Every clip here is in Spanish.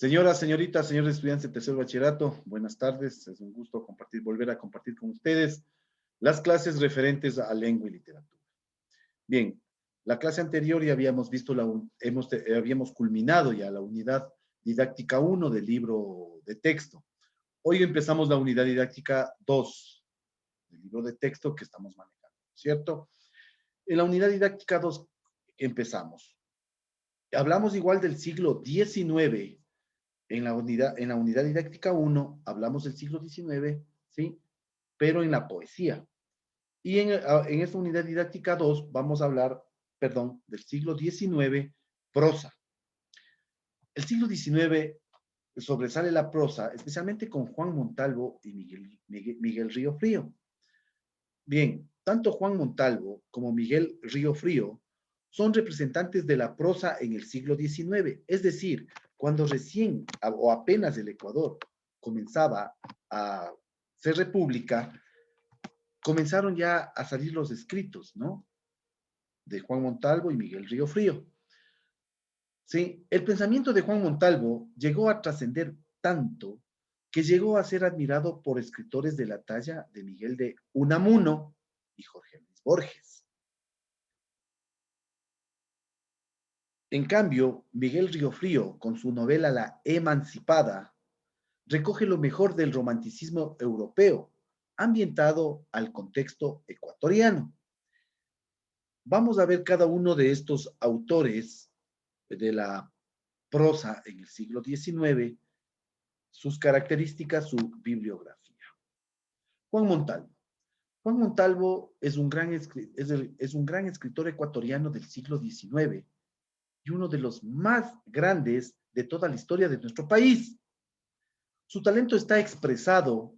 Señoras, señoritas, señores estudiantes de tercer bachillerato, buenas tardes. Es un gusto volver a compartir con ustedes las clases referentes a lengua y literatura. Bien, la clase anterior ya habíamos visto, habíamos culminado ya la unidad didáctica 1 del libro de texto. Hoy empezamos la unidad didáctica 2 del libro de texto que estamos manejando, ¿cierto? En la unidad didáctica 2 empezamos. Hablamos igual del siglo XIX. En la unidad didáctica 1 hablamos del siglo XIX, ¿sí? Pero en la poesía. Y en esta unidad didáctica 2 vamos a hablar, perdón, del siglo XIX, prosa. El siglo XIX sobresale la prosa, especialmente con Juan Montalvo y Miguel Río Frío. Bien, tanto Juan Montalvo como Miguel Río Frío son representantes de la prosa en el siglo XIX, es decir, cuando recién o apenas el Ecuador comenzaba a ser república, comenzaron ya a salir los escritos, ¿no? De Juan Montalvo y Miguel Río Frío. Sí, el pensamiento de Juan Montalvo llegó a trascender tanto que llegó a ser admirado por escritores de la talla de Miguel de Unamuno y Jorge Luis Borges. En cambio, Miguel Riofrío, con su novela La Emancipada, recoge lo mejor del romanticismo europeo, ambientado al contexto ecuatoriano. Vamos a ver cada uno de estos autores de la prosa en el siglo XIX, sus características, su bibliografía. Juan Montalvo. Juan Montalvo es un gran escritor ecuatoriano del siglo XIX y uno de los más grandes de toda la historia de nuestro país. Su talento está expresado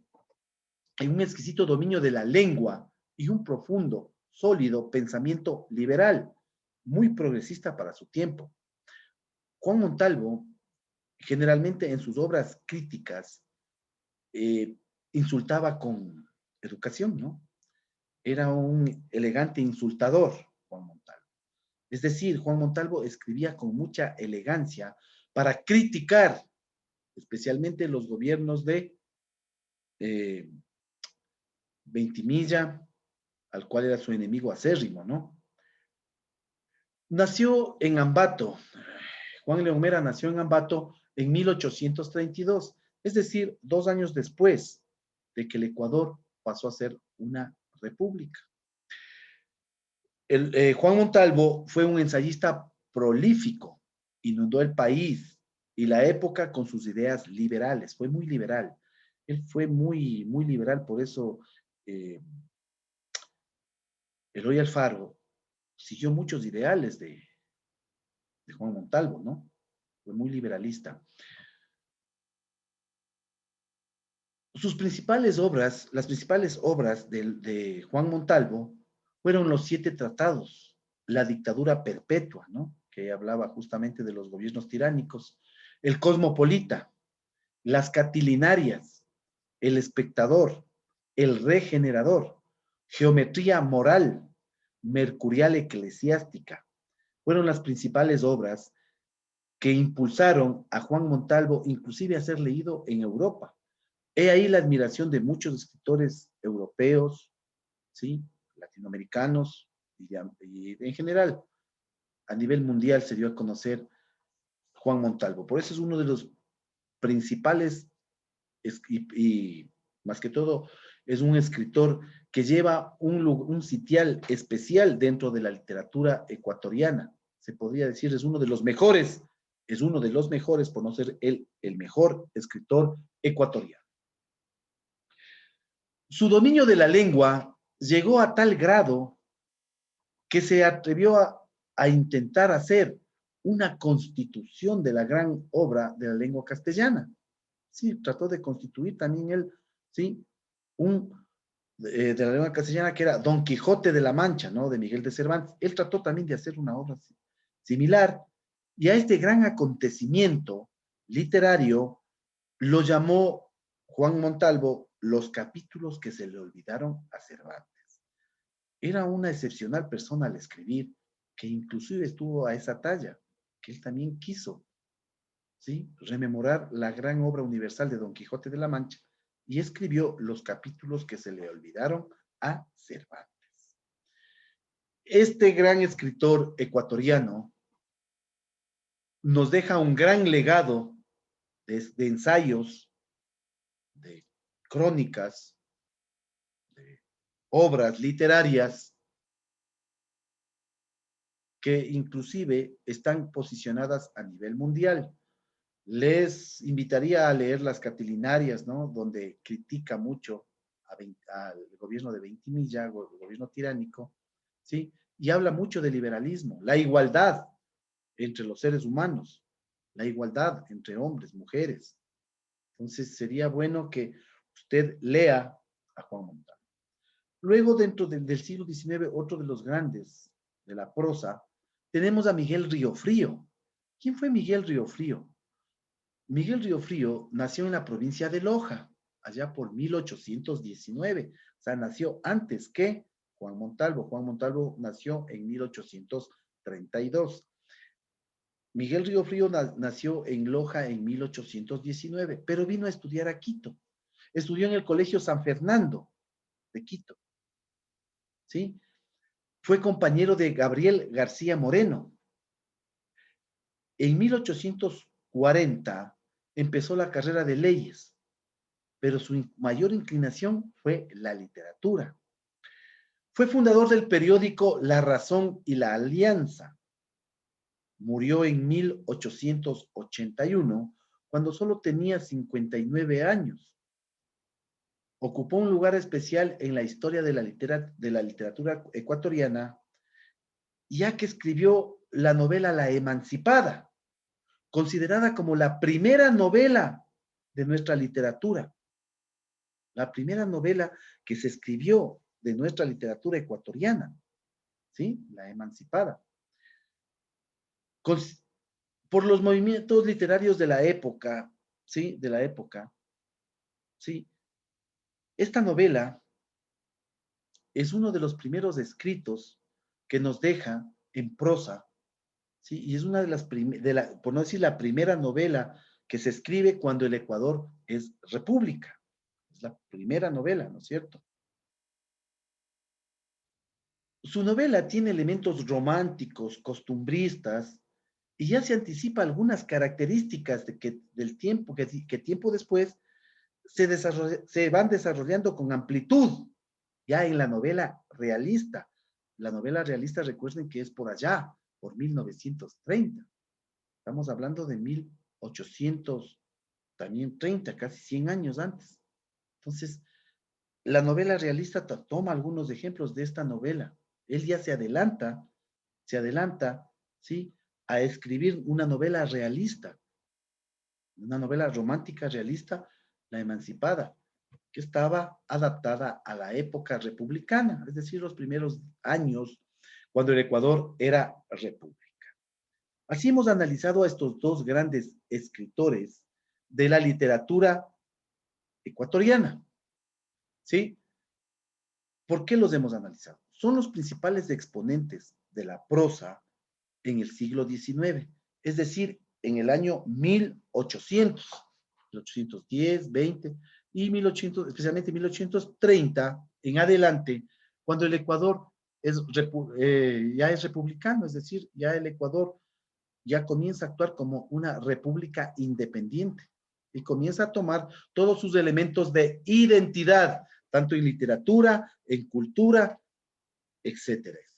en un exquisito dominio de la lengua y un profundo, sólido pensamiento liberal, muy progresista para su tiempo. Juan Montalvo, generalmente en sus obras críticas, insultaba con educación, ¿no? Era un elegante insultador, Juan Montalvo. Es decir, Juan Montalvo escribía con mucha elegancia para criticar especialmente los gobiernos de Ventimilla, al cual era su enemigo acérrimo, ¿no? Nació en Ambato. Juan León Mera nació en Ambato en 1832, es decir, 2 años después de que el Ecuador pasó a ser una república. Juan Montalvo fue un ensayista prolífico, inundó el país y la época con sus ideas liberales, fue muy liberal. Él fue muy, muy liberal, por eso Eloy Alfaro siguió muchos ideales de Juan Montalvo, ¿no? Fue muy liberalista. Sus principales obras, las principales obras de Juan Montalvo fueron los 7 tratados, la dictadura perpetua, ¿no? Que hablaba justamente de los gobiernos tiránicos, el cosmopolita, las catilinarias, el espectador, el regenerador, geometría moral, mercurial eclesiástica. Fueron las principales obras que impulsaron a Juan Montalvo inclusive a ser leído en Europa. He ahí la admiración de muchos escritores europeos, ¿sí? Latinoamericanos y en general a nivel mundial se dio a conocer Juan Montalvo. Por eso es uno de los principales y más que todo es un escritor que lleva un sitial especial dentro de la literatura ecuatoriana. Se podría decir, es uno de los mejores por no ser el mejor escritor ecuatoriano. Su dominio de la lengua llegó a tal grado que se atrevió a intentar hacer una constitución de la gran obra de la lengua castellana. Sí, trató de constituir también él, sí, de la lengua castellana que era Don Quijote de la Mancha, ¿no? De Miguel de Cervantes. Él trató también de hacer una obra similar y a este gran acontecimiento literario lo llamó Juan Montalvo los capítulos que se le olvidaron a Cervantes. Era una excepcional persona al escribir, que inclusive estuvo a esa talla, que él también quiso, ¿sí? Rememorar la gran obra universal de Don Quijote de la Mancha y escribió los capítulos que se le olvidaron a Cervantes. Este gran escritor ecuatoriano nos deja un gran legado de ensayos, de crónicas, de obras literarias que inclusive están posicionadas a nivel mundial. Les invitaría a leer las Catilinarias, ¿no? Donde critica mucho al gobierno de Ventimilla, el gobierno tiránico, ¿sí? Y habla mucho de liberalismo, la igualdad entre los seres humanos, la igualdad entre hombres, mujeres. Entonces sería bueno que usted lea a Juan Montalvo. Luego, dentro del siglo XIX, otro de los grandes de la prosa, tenemos a Miguel Riofrío. ¿Quién fue Miguel Riofrío? Miguel Riofrío nació en la provincia de Loja, allá por 1819. O sea, nació antes que Juan Montalvo. Juan Montalvo nació en 1832. Miguel Riofrío nació en Loja en 1819, pero vino a estudiar a Quito. Estudió en el Colegio San Fernando de Quito, ¿sí? Fue compañero de Gabriel García Moreno. En 1840 empezó la carrera de leyes, pero su mayor inclinación fue la literatura. Fue fundador del periódico La Razón y la Alianza. Murió en 1881, cuando solo tenía 59 años. Ocupó un lugar especial en la historia de la literatura ecuatoriana, ya que escribió la novela La Emancipada, considerada como la primera novela de nuestra literatura. La primera novela que se escribió de nuestra literatura ecuatoriana, ¿sí? La Emancipada. Por los movimientos literarios de la época, ¿sí? De la época, ¿sí? Esta novela es uno de los primeros escritos que nos deja en prosa, ¿sí? Y es una de las, por no decir la primera novela que se escribe cuando el Ecuador es república. Es la primera novela, ¿no es cierto? Su novela tiene elementos románticos, costumbristas, y ya se anticipa algunas características del tiempo, que tiempo después se van desarrollando con amplitud, ya en la novela realista. La novela realista, recuerden que es por allá, por 1930. Estamos hablando de 1800, también 30, casi 100 años antes. Entonces, la novela realista toma algunos ejemplos de esta novela. Él ya se adelanta, ¿sí? A escribir una novela realista, una novela romántica realista, La Emancipada, que estaba adaptada a la época republicana, es decir, los primeros años cuando el Ecuador era república. Así hemos analizado a estos dos grandes escritores de la literatura ecuatoriana, ¿sí? ¿Por qué los hemos analizado? Son los principales exponentes de la prosa en el siglo XIX, es decir, en el año 1800, 1810, 20 y 1800, especialmente 1830 en adelante, cuando el Ecuador ya es republicano, es decir, ya el Ecuador ya comienza a actuar como una república independiente y comienza a tomar todos sus elementos de identidad, tanto en literatura, en cultura, etcétera, etcétera.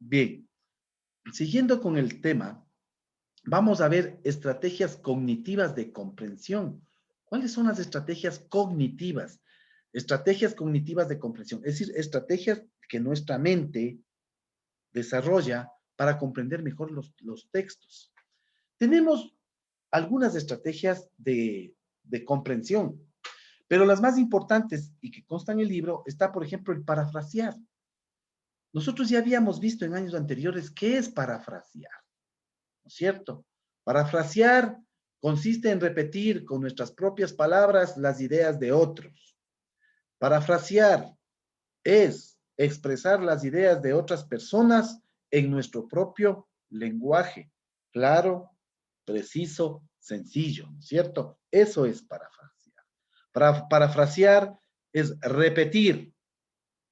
Bien, siguiendo con el tema, vamos a ver estrategias cognitivas de comprensión. ¿Cuáles son las estrategias cognitivas? Estrategias cognitivas de comprensión, es decir, estrategias que nuestra mente desarrolla para comprender mejor los textos. Tenemos algunas estrategias de comprensión, pero las más importantes y que constan en el libro está, por ejemplo, el parafrasear. Nosotros ya habíamos visto en años anteriores qué es parafrasear, ¿no es cierto? Parafrasear consiste en repetir con nuestras propias palabras las ideas de otros. Parafrasear es expresar las ideas de otras personas en nuestro propio lenguaje, claro, preciso, sencillo, ¿no es cierto? Eso es parafrasear. Parafrasear es repetir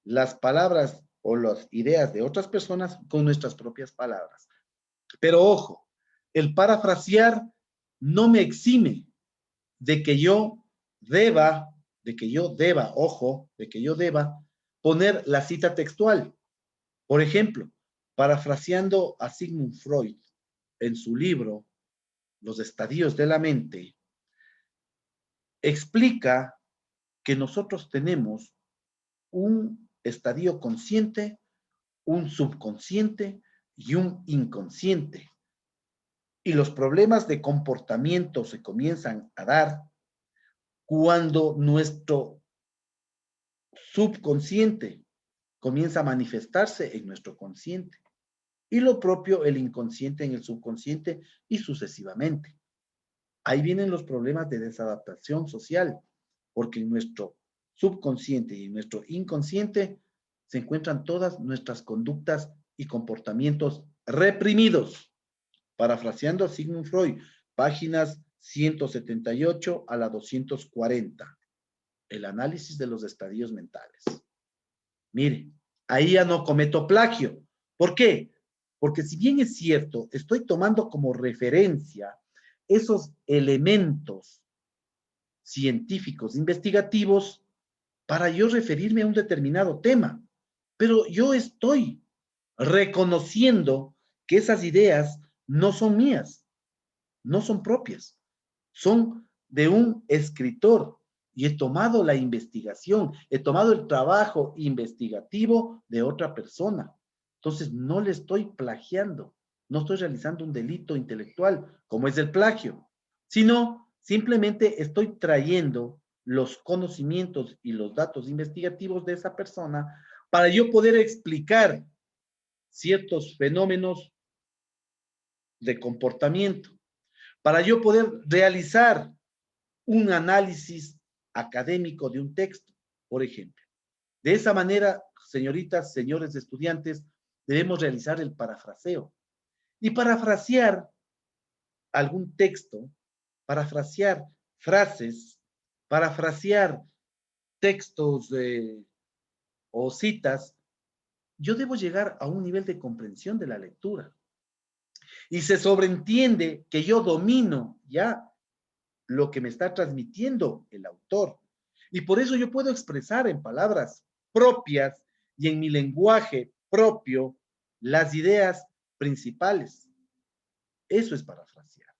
las palabras o las ideas de otras personas con nuestras propias palabras. Pero ojo, el parafrasear no me exime de que yo deba, ojo, de que yo deba poner la cita textual. Por ejemplo, parafraseando a Sigmund Freud en su libro Los estadios de la mente, explica que nosotros tenemos un estadio consciente, un subconsciente y un inconsciente. Y los problemas de comportamiento se comienzan a dar cuando nuestro subconsciente comienza a manifestarse en nuestro consciente. Y lo propio el inconsciente en el subconsciente y sucesivamente. Ahí vienen los problemas de desadaptación social, porque en nuestro subconsciente y en nuestro inconsciente se encuentran todas nuestras conductas y comportamientos reprimidos. Parafraseando a Sigmund Freud, páginas 178 a la 240. El análisis de los estadios mentales. Mire, ahí ya no cometo plagio. ¿Por qué? Porque si bien es cierto, estoy tomando como referencia esos elementos científicos, investigativos, para yo referirme a un determinado tema, pero yo estoy reconociendo que esas ideas no son mías, no son propias, son de un escritor y he tomado la investigación, he tomado el trabajo investigativo de otra persona. Entonces no le estoy plagiando, no estoy realizando un delito intelectual como es el plagio, sino simplemente estoy trayendo los conocimientos y los datos investigativos de esa persona para yo poder explicar ciertos fenómenos de comportamiento, para yo poder realizar un análisis académico de un texto, por ejemplo. De esa manera, señoritas, señores estudiantes, debemos realizar el parafraseo. Y parafrasear algún texto, parafrasear frases, parafrasear textos o citas, yo debo llegar a un nivel de comprensión de la lectura. Y se sobreentiende que yo domino ya lo que me está transmitiendo el autor. Y por eso yo puedo expresar en palabras propias y en mi lenguaje propio las ideas principales. Eso es parafrasear,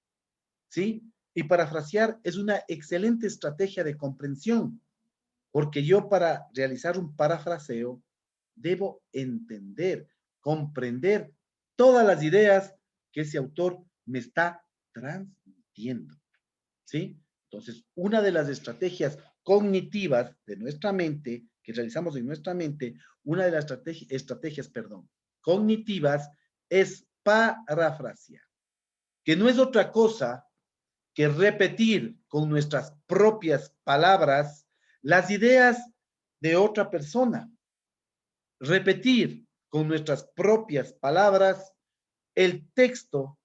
¿sí? Y parafrasear es una excelente estrategia de comprensión, porque yo para realizar un parafraseo debo entender, comprender todas las ideas que ese autor me está transmitiendo. ¿Sí? Entonces, una de las estrategias cognitivas de nuestra mente, que realizamos en nuestra mente, una de las estrategias, cognitivas es parafrasear, que no es otra cosa que repetir con nuestras propias palabras las ideas de otra persona, repetir con nuestras propias palabras el texto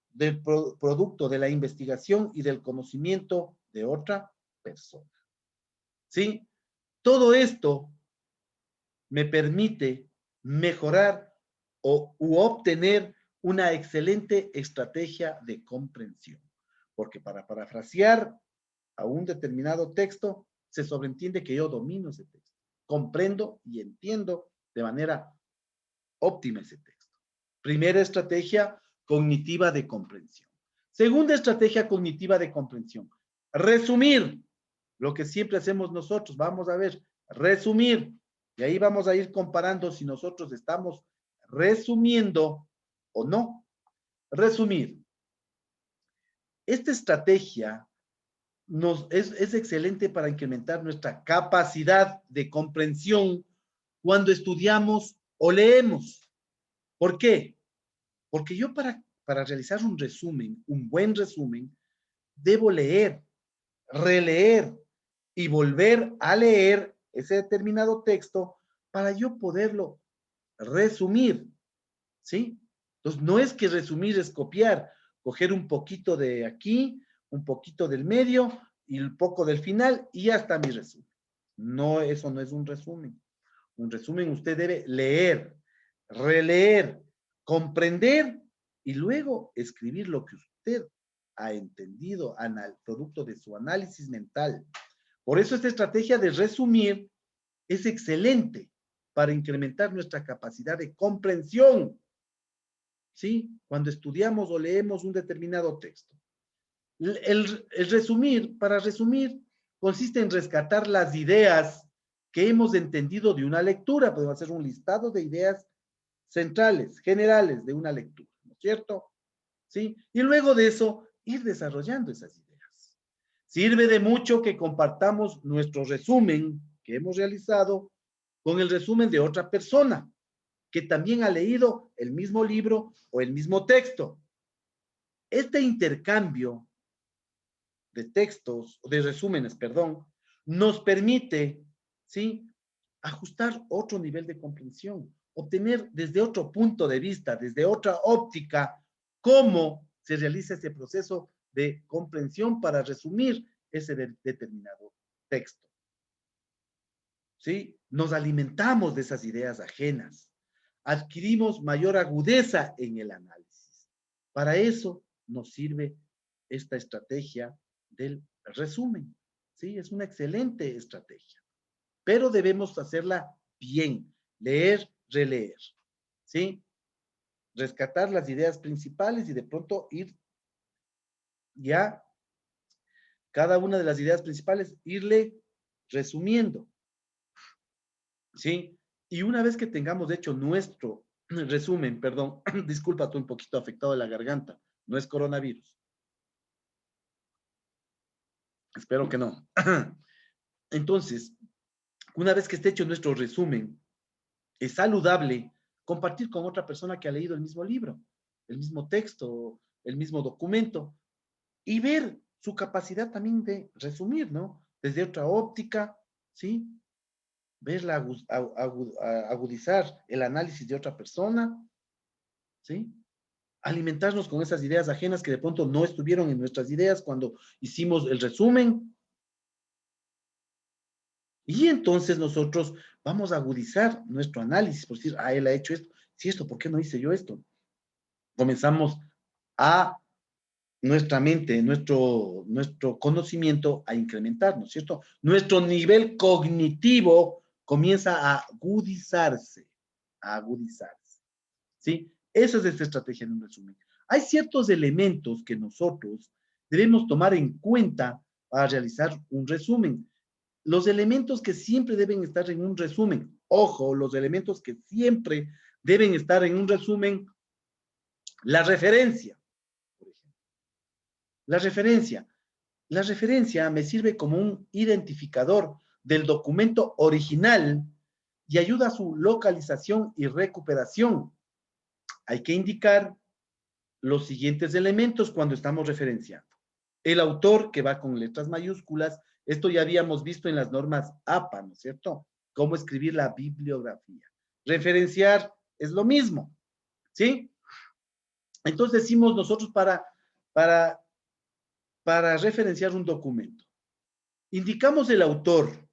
del producto de la investigación y del conocimiento de otra persona. ¿Sí? Todo esto me permite mejorar u obtener una excelente estrategia de comprensión. Porque para parafrasear a un determinado texto, se sobreentiende que yo domino ese texto, comprendo y entiendo de manera óptima ese texto. Primera estrategia cognitiva de comprensión. Segunda estrategia cognitiva de comprensión. Resumir lo que siempre hacemos nosotros. Vamos a ver, resumir. Y ahí vamos a ir comparando si nosotros estamos resumiendo o no. Resumir. Esta estrategia es excelente para incrementar nuestra capacidad de comprensión cuando estudiamos o leemos. ¿Por qué? Porque yo para realizar un resumen, un buen resumen, debo leer, releer y volver a leer ese determinado texto para yo poderlo resumir, ¿sí? Entonces, no es que resumir es copiar. coger un poquito de aquí, un poquito del medio y un poco del final y ya está mi resumen. No, eso no es un resumen. Un resumen usted debe leer, releer, comprender y luego escribir lo que usted ha entendido, producto de su análisis mental. Por eso esta estrategia de resumir es excelente para incrementar nuestra capacidad de comprensión, ¿sí? Cuando estudiamos o leemos un determinado texto. El resumir, para resumir, consiste en rescatar las ideas que hemos entendido de una lectura. Podemos hacer un listado de ideas centrales, generales de una lectura, ¿no es cierto? ¿Sí? Y luego de eso, ir desarrollando esas ideas. Sirve de mucho que compartamos nuestro resumen que hemos realizado con el resumen de otra persona que también ha leído el mismo libro o el mismo texto. Este intercambio de textos, de resúmenes, perdón, nos permite, ¿sí?, ajustar otro nivel de comprensión, obtener desde otro punto de vista, desde otra óptica, cómo se realiza ese proceso de comprensión para resumir ese determinado texto. ¿Sí? Nos alimentamos de esas ideas ajenas, adquirimos mayor agudeza en el análisis. Para eso nos sirve esta estrategia del resumen. ¿Sí? Es una excelente estrategia, pero debemos hacerla bien, leer, releer. ¿Sí? Rescatar las ideas principales y de pronto ir ya cada una de las ideas principales, irle resumiendo. ¿Sí? Y una vez que tengamos hecho nuestro resumen, perdón, disculpa, estoy un poquito afectado de la garganta, no es coronavirus. Espero que no. Entonces, una vez que esté hecho nuestro resumen, es saludable compartir con otra persona que ha leído el mismo libro, el mismo texto, el mismo documento, y ver su capacidad también de resumir, ¿no? Desde otra óptica, ¿sí? Verla, agudizar el análisis de otra persona, ¿sí? Alimentarnos con esas ideas ajenas que de pronto no estuvieron en nuestras ideas cuando hicimos el resumen. Y entonces nosotros vamos a agudizar nuestro análisis, por decir, ah, él ha hecho esto, sí, esto, ¿por qué no hice yo esto? Comenzamos a nuestra mente, nuestro conocimiento a incrementar, ¿no es cierto? Nuestro nivel cognitivo comienza a agudizarse, ¿sí? Esa es esta estrategia en un resumen. Hay ciertos elementos que nosotros debemos tomar en cuenta para realizar un resumen. Los elementos que siempre deben estar en un resumen, ojo, los elementos que siempre deben estar en un resumen, la referencia, por ejemplo. La referencia. La referencia me sirve como un identificador del documento original y ayuda a su localización y recuperación. Hay que indicar los siguientes elementos cuando estamos referenciando. El autor, que va con letras mayúsculas, esto ya habíamos visto en las normas APA, ¿no es cierto? Cómo escribir la bibliografía. Referenciar es lo mismo, ¿sí? Entonces decimos nosotros para referenciar un documento. Indicamos el autor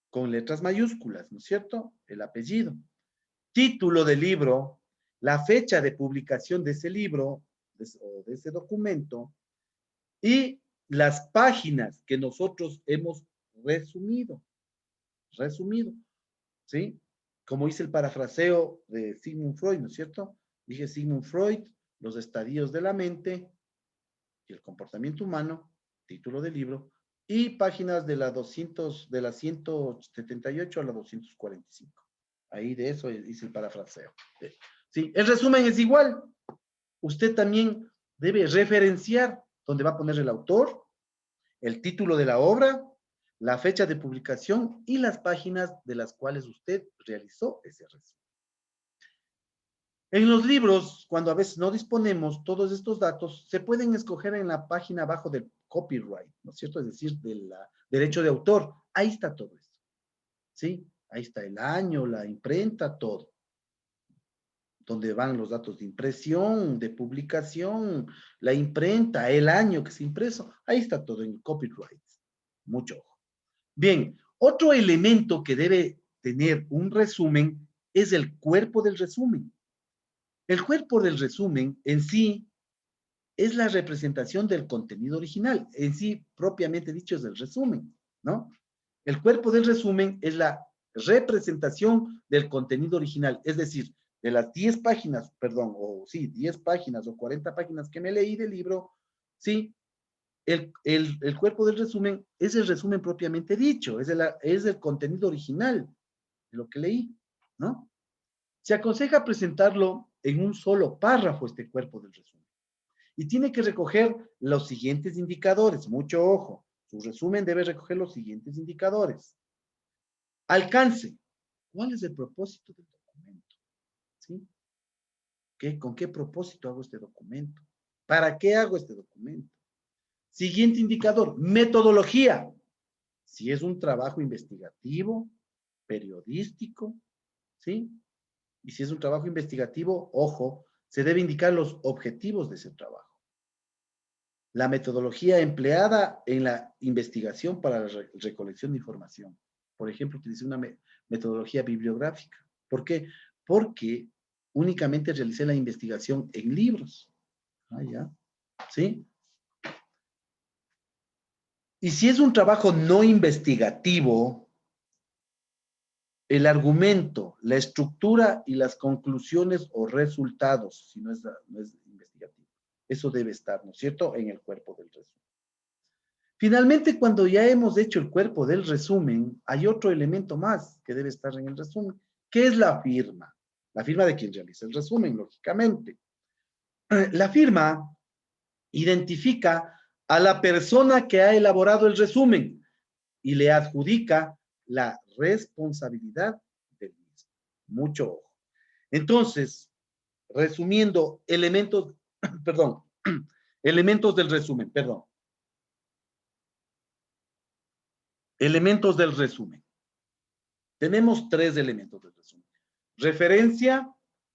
con letras mayúsculas, ¿no es cierto? El apellido. Título del libro, la fecha de publicación de ese libro o de ese documento y las páginas que nosotros hemos resumido, ¿sí? Como dice el parafraseo de Sigmund Freud, ¿no es cierto? Dije Sigmund Freud, los estadios de la mente y el comportamiento humano, título del libro, y páginas de la 178 a la 245. Ahí de eso hice el parafraseo. Sí, el resumen es igual. Usted también debe referenciar donde va a poner el autor, el título de la obra, la fecha de publicación y las páginas de las cuales usted realizó ese resumen. En los libros, cuando a veces no disponemos todos estos datos, se pueden escoger en la página abajo del copyright, ¿no es cierto? Es decir, del derecho de autor. Ahí está todo esto, ¿sí? Ahí está el año, la imprenta, todo. donde van los datos de impresión, de publicación, la imprenta, el año que se impreso. Ahí está todo en copyright. Mucho ojo. Bien, otro elemento que debe tener un resumen es el cuerpo del resumen. El cuerpo del resumen en sí es la representación del contenido original. En sí, propiamente dicho, es el resumen, ¿no? El cuerpo del resumen es la representación del contenido original, es decir, de las 10 páginas, perdón, o sí, 10 páginas o 40 páginas que me leí del libro, sí, el cuerpo del resumen es el resumen propiamente dicho, es el contenido original de lo que leí, ¿no? Se aconseja presentarlo en un solo párrafo, este cuerpo del resumen. Y tiene que recoger los siguientes indicadores, mucho ojo, su resumen debe recoger los siguientes indicadores. Alcance. ¿Cuál es el propósito del documento? ¿Sí? ¿Con qué propósito hago este documento? ¿Para qué hago este documento? Siguiente indicador, metodología. Si es un trabajo investigativo, periodístico, ¿sí? Y si es un trabajo investigativo, ojo, se debe indicar los objetivos de ese trabajo. La metodología empleada en la investigación para la recolección de información. Por ejemplo, utilicé una metodología bibliográfica. ¿Por qué? Porque únicamente realicé la investigación en libros. Ah, ya. ¿Sí? Y si es un trabajo no investigativo, el argumento, la estructura y las conclusiones o resultados, si no es investigativo, eso debe estar, ¿no es cierto?, en el cuerpo del resumen. Finalmente, cuando ya hemos hecho el cuerpo del resumen, hay otro elemento más que debe estar en el resumen, que es la firma. La firma de quien realiza el resumen, lógicamente. La firma identifica a la persona que ha elaborado el resumen y le adjudica la responsabilidad del mismo. Mucho ojo. Entonces, resumiendo, elementos, perdón, elementos del resumen, perdón. Elementos del resumen. Tenemos 3 elementos del resumen. Referencia,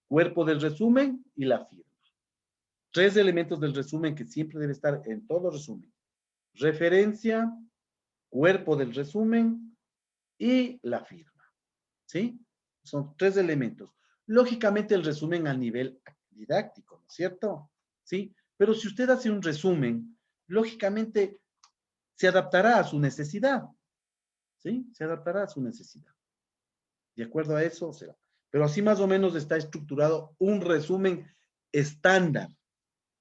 cuerpo del resumen y la firma. 3 elementos del resumen que siempre debe estar en todo resumen. Referencia, cuerpo del resumen y la firma. ¿Sí? Son 3 elementos. Lógicamente el resumen a nivel didáctico, ¿no es cierto? ¿Sí? Pero si usted hace un resumen, lógicamente se adaptará a su necesidad. ¿Sí? Se adaptará a su necesidad. De acuerdo a eso será. Pero así más o menos está estructurado un resumen estándar.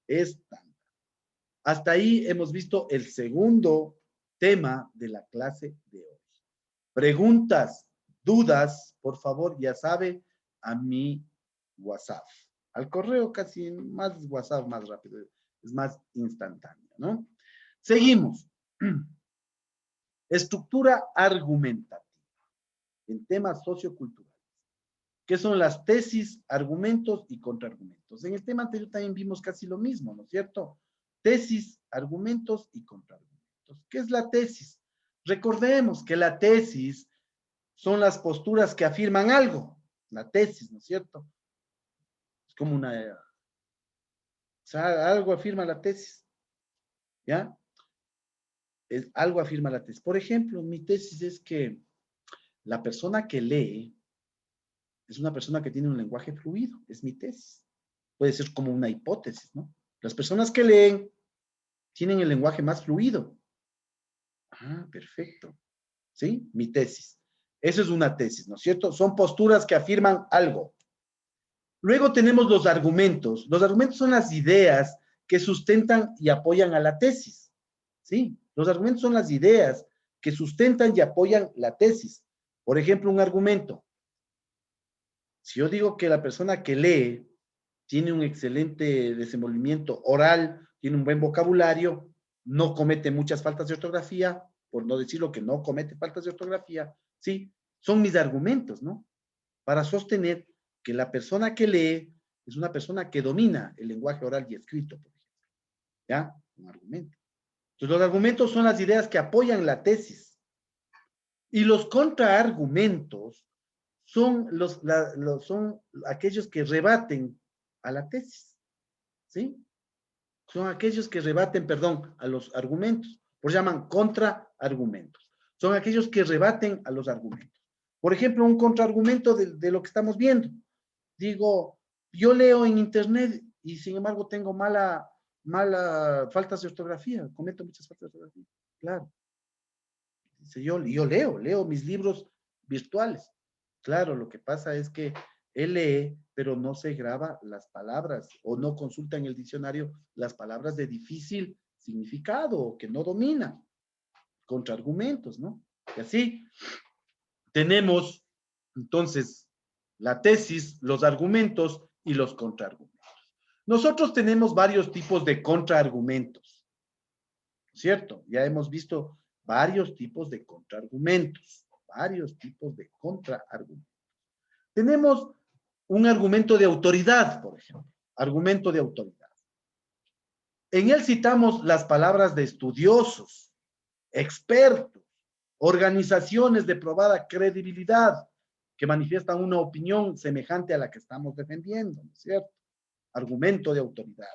Estándar. Hasta ahí hemos visto el segundo tema de la clase de hoy. Preguntas, dudas, por favor, ya sabe, a mi WhatsApp. Al correo casi más WhatsApp, más rápido, es más instantáneo, ¿no? Seguimos. Estructura argumentativa en temas socioculturales. ¿Qué son las tesis, argumentos y contraargumentos? En el tema anterior también vimos casi lo mismo, ¿no es cierto? Tesis, argumentos y contraargumentos. ¿Qué es la tesis? Recordemos que la tesis son las posturas que afirman algo. La tesis, ¿no es cierto? Es como una... O sea, algo afirma la tesis. ¿Ya? Algo afirma la tesis. Por ejemplo, mi tesis es que la persona que lee es una persona que tiene un lenguaje fluido. Es mi tesis. Puede ser como una hipótesis, ¿no? Las personas que leen tienen el lenguaje más fluido. Ah, perfecto. ¿Sí? Mi tesis. Eso es una tesis, ¿no es cierto? Son posturas que afirman algo. Luego tenemos los argumentos. Los argumentos son las ideas que sustentan y apoyan a la tesis. ¿Sí? Los argumentos son las ideas que sustentan y apoyan la tesis. Por ejemplo, un argumento. Si yo digo que la persona que lee tiene un excelente desenvolvimiento oral, tiene un buen vocabulario, no comete muchas faltas de ortografía, por no decirlo que no comete faltas de ortografía, ¿sí? Son mis argumentos, ¿no? Para sostener que la persona que lee es una persona que domina el lenguaje oral y escrito, por ejemplo. ¿Ya? Un argumento. Entonces, los argumentos son las ideas que apoyan la tesis. Y los contraargumentos son, son aquellos que rebaten a la tesis, ¿sí? Son aquellos que rebaten, perdón, a los argumentos, por llaman contraargumentos. Son aquellos que rebaten a los argumentos. Por ejemplo, un contraargumento de lo que estamos viendo. Digo, yo leo en internet y sin embargo tengo faltas de ortografía, cometo muchas faltas de ortografía. Claro. Dice, yo leo mis libros virtuales. Claro, lo que pasa es que él lee, pero no se graba las palabras o no consulta en el diccionario las palabras de difícil significado o que no domina. Contraargumentos, ¿no? Y así tenemos entonces la tesis, los argumentos y los contraargumentos. Nosotros tenemos varios tipos de contraargumentos, ¿cierto? Ya hemos visto varios tipos de contraargumentos, Tenemos un argumento de autoridad, por ejemplo, argumento de autoridad. En él citamos las palabras de estudiosos, expertos, organizaciones de probada credibilidad que manifiestan una opinión semejante a la que estamos defendiendo, ¿no es cierto? Argumento de autoridad.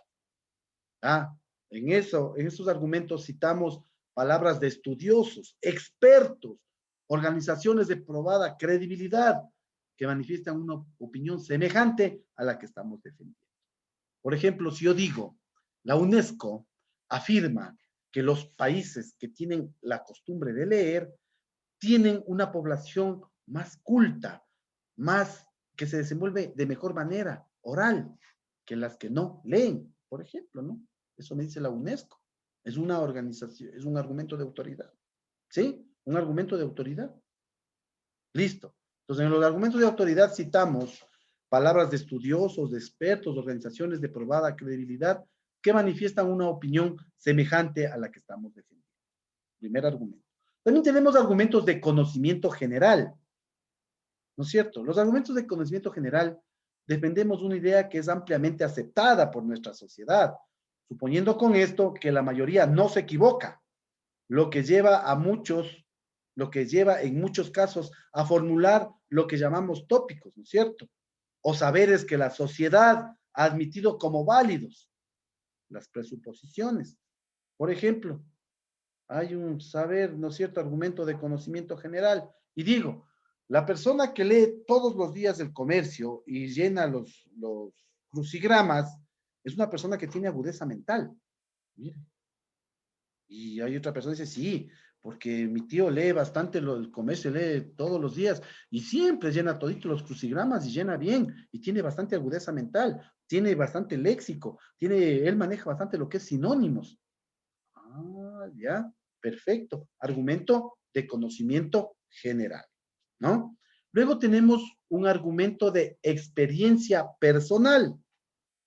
En esos argumentos citamos palabras de estudiosos, expertos, organizaciones de probada credibilidad que manifiestan una opinión semejante a la que estamos defendiendo. Por ejemplo, si yo digo, la UNESCO afirma que los países que tienen la costumbre de leer tienen una población más culta, más que se desenvuelve de mejor manera, oral, que las que no leen, por ejemplo, ¿no? Eso me dice la UNESCO. Es una organización, es un argumento de autoridad. ¿Sí? Un argumento de autoridad. Listo. Entonces, en los argumentos de autoridad citamos palabras de estudiosos, de expertos, organizaciones de probada credibilidad que manifiestan una opinión semejante a la que estamos defendiendo. Primer argumento. También tenemos argumentos de conocimiento general. ¿No es cierto? Los argumentos de conocimiento general defendemos una idea que es ampliamente aceptada por nuestra sociedad, suponiendo con esto que la mayoría no se equivoca, lo que lleva en muchos casos a formular lo que llamamos tópicos, ¿no es cierto? O saberes que la sociedad ha admitido como válidos, las presuposiciones. Por ejemplo, hay un saber, ¿no es cierto?, argumento de conocimiento general. Y digo, la persona que lee todos los días el comercio y llena los crucigramas es una persona que tiene agudeza mental. Mire. Y hay otra persona que dice, sí, porque mi tío lee bastante el comercio, lee todos los días y siempre llena todito los crucigramas y llena bien y tiene bastante agudeza mental, tiene bastante léxico, él maneja bastante lo que es sinónimos. Ya, perfecto. Argumento de conocimiento general, ¿no? Luego tenemos un argumento de experiencia personal.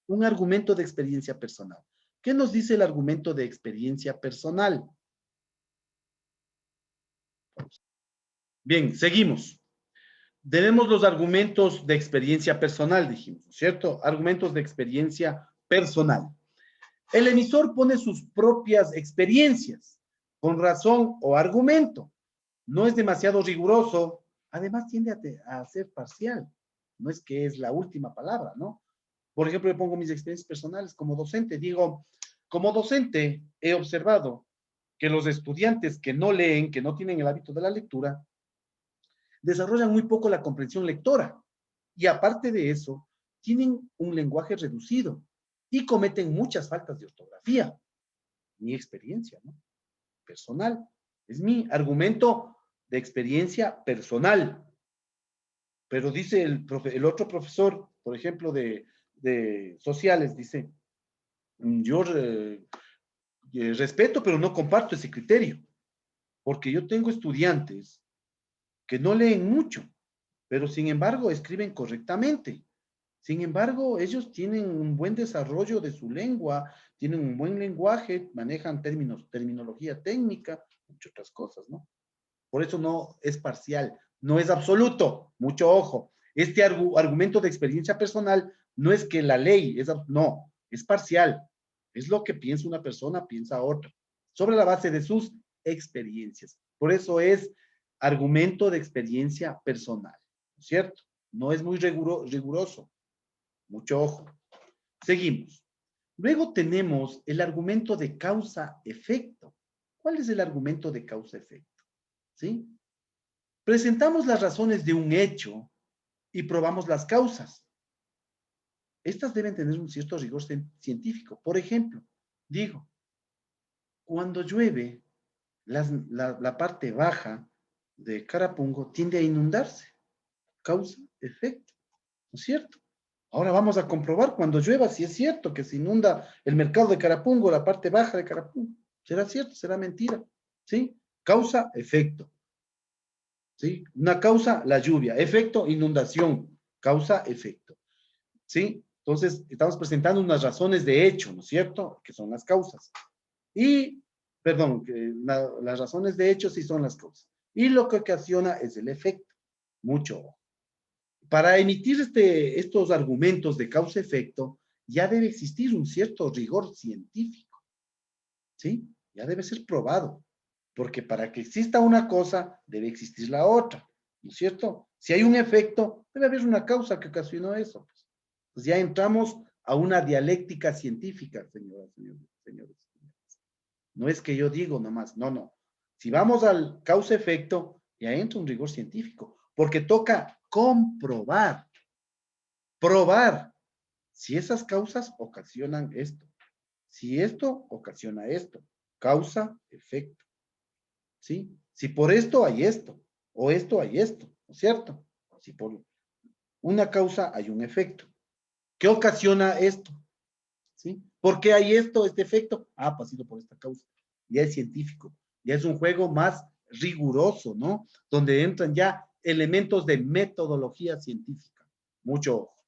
Un argumento de experiencia personal. ¿Qué nos dice el argumento de experiencia personal? Bien, seguimos. Tenemos los argumentos de experiencia personal, dijimos, ¿cierto? Argumentos de experiencia personal. El emisor pone sus propias experiencias, con razón o argumento. No es demasiado riguroso, además tiende a ser parcial. No es que es la última palabra, ¿no? Por ejemplo, yo pongo mis experiencias personales como docente. Digo, como docente he observado que los estudiantes que no leen, que no tienen el hábito de la lectura, desarrollan muy poco la comprensión lectora. Y aparte de eso, tienen un lenguaje reducido y cometen muchas faltas de ortografía. Mi experiencia, ¿no? Personal. Es mi argumento de experiencia personal. Pero dice el otro profesor, por ejemplo, de sociales, dice, yo respeto, pero no comparto ese criterio, porque yo tengo estudiantes que no leen mucho, pero sin embargo escriben correctamente. Sin embargo, ellos tienen un buen desarrollo de su lengua, tienen un buen lenguaje, manejan terminología técnica, muchas otras cosas, ¿no? Por eso no es parcial, no es absoluto, mucho ojo. Este argumento de experiencia personal no es que la ley, no, es parcial. Es lo que piensa una persona, piensa otra, sobre la base de sus experiencias. Por eso es argumento de experiencia personal. ¿no es cierto? No es muy riguroso. Mucho ojo. Seguimos. Luego tenemos el argumento de causa-efecto. ¿Cuál es el argumento de causa-efecto? ¿Sí? Presentamos las razones de un hecho y probamos las causas. Estas deben tener un cierto rigor científico. Por ejemplo, digo, cuando llueve, la parte baja de Carapungo tiende a inundarse. Causa, efecto, ¿no es cierto? Ahora vamos a comprobar cuando llueva si es cierto que se inunda el mercado de Carapungo, la parte baja de Carapungo. ¿Será cierto? ¿Será mentira? ¿Sí? Causa, efecto. ¿Sí? Una causa, la lluvia. Efecto, inundación. Causa, efecto. ¿Sí? Entonces, estamos presentando unas razones de hecho, ¿no es cierto? Que son las causas. Y, perdón, las razones de hecho sí son las causas. Y lo que ocasiona es el efecto. Mucho ojo. Para emitir estos argumentos de causa-efecto, ya debe existir un cierto rigor científico, ¿sí? Ya debe ser probado, porque para que exista una cosa, debe existir la otra, ¿no es cierto? Si hay un efecto, debe haber una causa que ocasionó eso. Pues ya entramos a una dialéctica científica, señores. No es que yo digo nomás, no, no. Si vamos al causa-efecto, ya entra un rigor científico, porque toca comprobar, probar si esas causas ocasionan esto, si esto ocasiona esto, causa, efecto, ¿sí? Si por esto hay esto, o esto hay esto, ¿no es cierto? Si por una causa hay un efecto. ¿Qué ocasiona esto? ¿Sí? ¿Por qué hay este efecto? Ah, pues ha sido por esta causa. Ya es científico, ya es un juego más riguroso, ¿no? Donde entran ya elementos de metodología científica. Mucho ojo.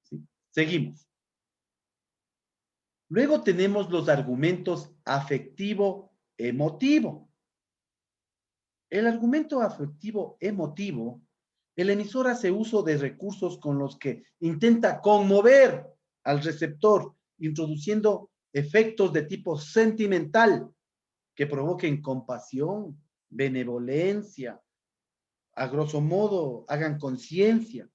¿Sí? Seguimos. Luego tenemos los argumentos afectivo-emotivo. El argumento afectivo-emotivo, el emisor hace uso de recursos con los que intenta conmover al receptor, introduciendo efectos de tipo sentimental que provoquen compasión, benevolencia, a grosso modo, hagan conciencia.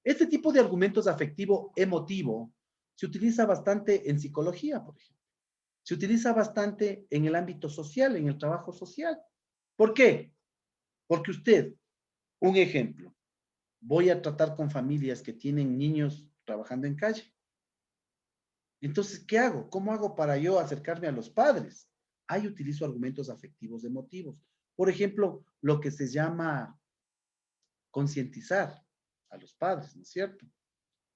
Este tipo de argumentos afectivo-emotivo se utiliza bastante en psicología, por ejemplo. Se utiliza bastante en el ámbito social, en el trabajo social. ¿Por qué? Porque usted, un ejemplo, voy a tratar con familias que tienen niños trabajando en calle. Entonces, ¿qué hago? ¿Cómo hago para yo acercarme a los padres? Ahí utilizo argumentos afectivos emotivos. Por ejemplo, lo que se llama concientizar a los padres, ¿no es cierto?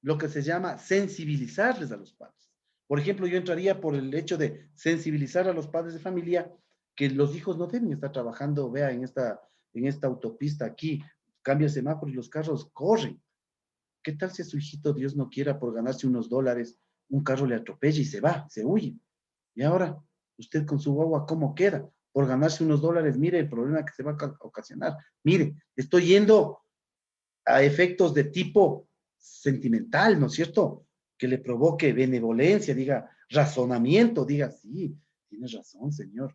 Lo que se llama sensibilizarles a los padres. Por ejemplo, yo entraría por el hecho de sensibilizar a los padres de familia que los hijos no deben estar trabajando, vea, en esta autopista aquí, cambia el semáforo y los carros corren. ¿Qué tal si a su hijito, Dios no quiera, por ganarse unos dólares, un carro le atropella y se va, se huye? Y ahora, usted con su guagua, ¿cómo queda? Por ganarse unos dólares, mire el problema que se va a ocasionar. Mire, estoy yendo a efectos de tipo sentimental, ¿no es cierto? Que le provoque benevolencia, diga razonamiento, diga, sí, tienes razón, señor.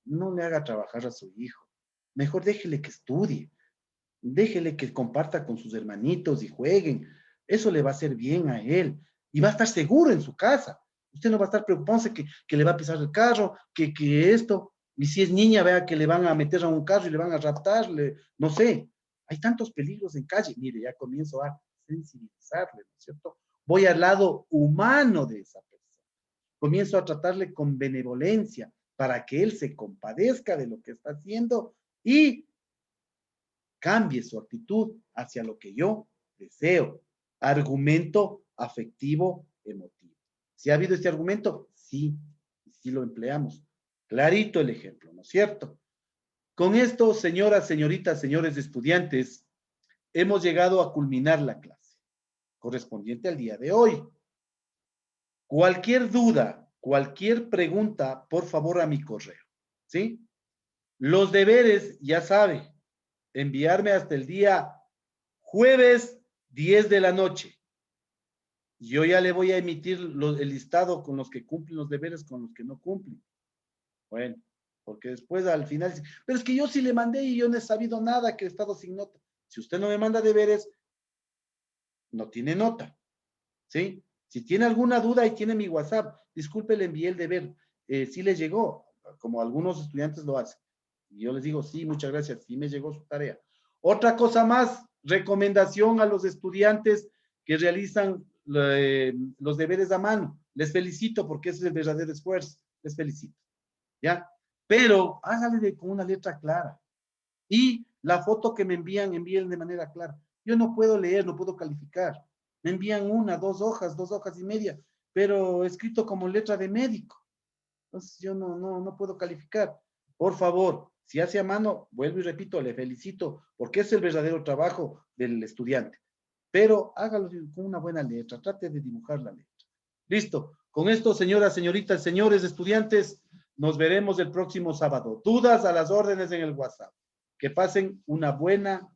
No le haga trabajar a su hijo. Mejor déjele que estudie. Déjele que comparta con sus hermanitos y jueguen. Eso le va a hacer bien a él. Y va a estar seguro en su casa. Usted no va a estar preocupándose que le va a pisar el carro, que esto. Y si es niña, vea que le van a meter a un carro y le van a raptar, no sé. Hay tantos peligros en calle. Mire, ya comienzo a sensibilizarle, ¿no es cierto? Voy al lado humano de esa persona. Comienzo a tratarle con benevolencia para que él se compadezca de lo que está haciendo y cambie su actitud hacia lo que yo deseo. Argumento afectivo emotivo. ¿Si ha habido este argumento? Sí, sí lo empleamos. Clarito el ejemplo, ¿no es cierto? Con esto, señoras, señoritas, señores estudiantes, hemos llegado a culminar la clase correspondiente al día de hoy. Cualquier duda, cualquier pregunta, por favor a mi correo, ¿sí? Los deberes, ya sabe, enviarme hasta el día jueves 10 de la noche. Yo ya le voy a emitir el listado con los que cumplen los deberes, con los que no cumplen. Bueno, porque después al final, pero es que yo sí le mandé y yo no he sabido nada que el Estado sin nota. Si usted no me manda deberes, no tiene nota, ¿sí? Si tiene alguna duda, ahí tiene mi WhatsApp. Disculpe, le envié el deber. Sí le llegó, como algunos estudiantes lo hacen. Y yo les digo, sí, muchas gracias, sí me llegó su tarea. Otra cosa más, recomendación a los estudiantes que realizan los deberes a mano. Les felicito porque ese es el verdadero esfuerzo. Les felicito, ¿ya? Pero hágale con una letra clara. Y la foto que me envíen de manera clara. Yo no puedo leer, no puedo calificar. Me envían una, 2 hojas y media, pero escrito como letra de médico. Entonces yo no puedo calificar. Por favor, si hace a mano, vuelvo y repito, le felicito, porque es el verdadero trabajo del estudiante. Pero hágalo con una buena letra, trate de dibujar la letra. Listo. Con esto, señoras, señoritas, señores estudiantes, nos veremos el próximo sábado. Dudas a las órdenes en el WhatsApp. Que pasen una buena